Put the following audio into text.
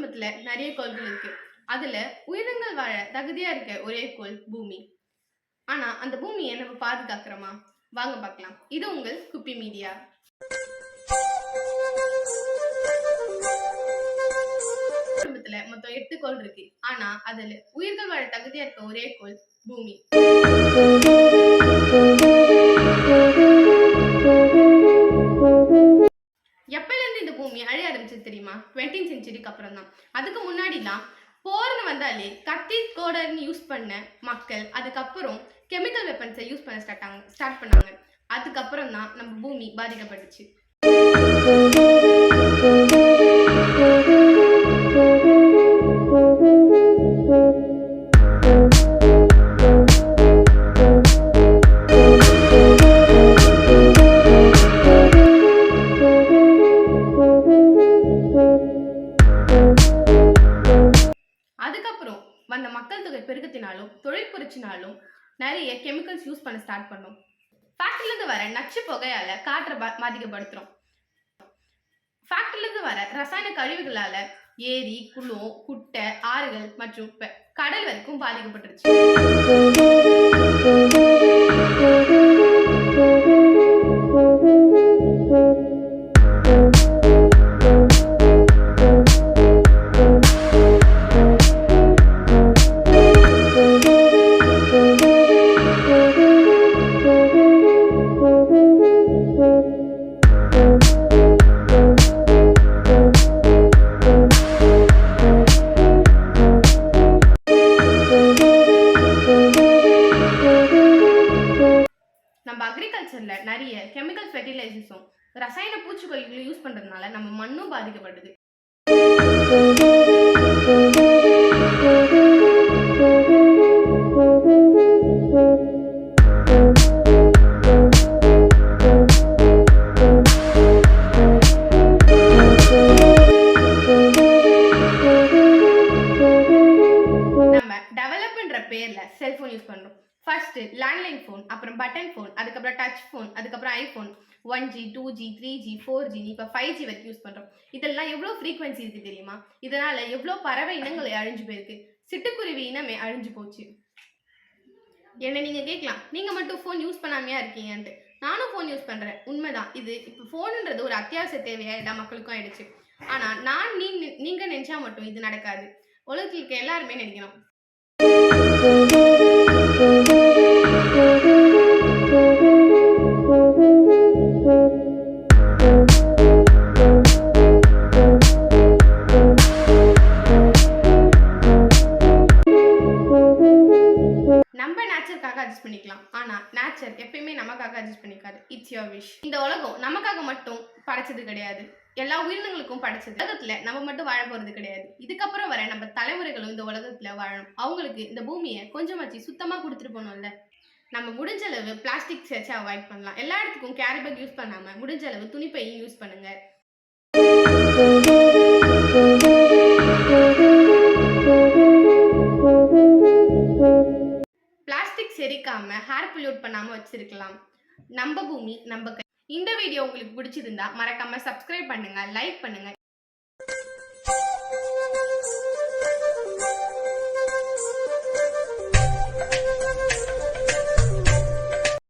குடும்பத்துல நிறைய கோள்கள் இருக்கு. அதுல உயிரினங்கள் வாழ தகுதியா இருக்க ஒரே கோள் பூமி. ஆனா அந்த பூமியை நம்ம பாதுகாக்கிறோமா? வாங்க பார்க்கலாம். இது உங்கள் குப்பி மீடியா. குடும்பத்துல மொத்தம் 8 கோள் இருக்கு. ஆனா அதுல உயிர்கள் வாழ தகுதியா இருக்க ஒரே கோள் பூமி. எப்பயிலிருந்து இந்த பூமி அழிய ஆரம்பிச்சது தெரியுமா? 20th செஞ்சுரிக்கு அப்புறம் தான். அதுக்கு முன்னாடிலாம் போர்னு வந்தாலே கத்தி கோடர்னு யூஸ் பண்ண மக்கள் அதுக்கப்புறம் கெமிக்கல் வெப்பன்ஸை யூஸ் பண்ண ஸ்டார்ட் பண்ணாங்க. அதுக்கப்புறம் தான் நம்ம பூமி பாதிக்கப்பட்டுச்சு. அதுக்கப்புறம் வந்த மக்கள் தொகை பெருக்கத்தினாலும் தொழில் புரட்சினாலும் நிறைய கெமிக்கல்ஸ் யூஸ் பண்ண ஸ்டார்ட் பண்ணோம். ஃபேக்டரியிலிருந்து வர நச்சு புகையால காற்றை பாதிக்கப்படுத்துறோம். ஃபேக்டரியிலிருந்து வர ரசாயன கழிவுகளால ஏரி, குளம், குட்டை, ஆறுகள் மற்றும் கடல் வரைக்கும் பாதிக்கப்பட்டுருச்சு. நம்ம அக்ரிகல்ச்சர்ல நிறைய கெமிக்கல் ஃபெர்டிலைசர்ஸும் ரசாயன பூச்சிக்கொல்லிகளும் யூஸ் பண்றதுனால நம்ம மண்ணும் பாதிக்கப்படுது. நம்ம டெவலப்ன்ற பேர்ல செல்போன் யூஸ் பண்றோம். ஃபர்ஸ்ட் லேண்ட்லைன் ஃபோன், அப்புறம் பட்டன் ஃபோன், அதுக்கப்புறம் டச் ஃபோன், அதுக்கப்புறம் iPhone 1G 2G 3G 4G இப்போ 5G வரைக்கும் யூஸ் பண்றோம். இதெல்லாம் எவ்வளோ ஃப்ரீக்வன்சி இருக்கு தெரியுமா? இதனால எவ்வளோ பறவை இனங்கள் அழிஞ்சு போயிருக்கு. சிட்டுக்குருவி இனமே அழிஞ்சு போச்சு. என்ன நீங்க கேட்கலாம், நீங்க மட்டும் ஃபோன் யூஸ் பண்ணாமையா இருக்கீங்கன்ட்டு. நானும் ஃபோன் யூஸ் பண்றேன், உண்மைதான். இது இப்போ ஃபோனுன்றது ஒரு அத்தியாவசிய தேவையா எல்லா மக்களுக்கும் ஆயிடுச்சு. ஆனா நீங்க நினைச்சா மட்டும் இது நடக்காது. உலகத்தில் இருக்க எல்லாருமே நினைக்கணும். நம்ம நேச்சருக்காக அட்ஜஸ்ட் பண்ணிக்கலாம். ஆனா நேச்சர் எப்பயுமே நமக்காக அட்ஜஸ்ட் பண்ணிக்காது. It's your wish. இந்த உலகம் நமக்காக மட்டும் படைச்சது கிடையாது, எல்லா உயிரினங்களுக்கும் படைச்சது. உலகத்துல நம்ம மட்டும் வாழ போறது கிடையாது. இதுக்கப்புறம் வர நம்ம தலைமுறைகளும் இந்த உலகத்துல வாழணும். அவங்களுக்கு இந்த பூமியை கொஞ்சமாச்சு சுத்தமா கொடுத்துட்டு போகணும்ல. நம்ம முடிஞ்ச அளவு பிளாஸ்டிக் சேர்த்து அவாய்ட் பண்ணலாம். எல்லா இடத்துக்கும் கேரி பேக் யூஸ் பண்ணாம முடிஞ்ச அளவு துணிப்பையும் யூஸ் பண்ணுங்க. பிளாஸ்டிக் செரிக்காம ஹேர் பொல்யூட் பண்ணாம வச்சிருக்கலாம். நம்ம பூமி நம்ம கை. இந்த வீடியோ உங்களுக்கு பிடிச்சிருந்தா மறக்காம சப்ஸ்கிரைப் பண்ணுங்க, லைக் பண்ணுங்க.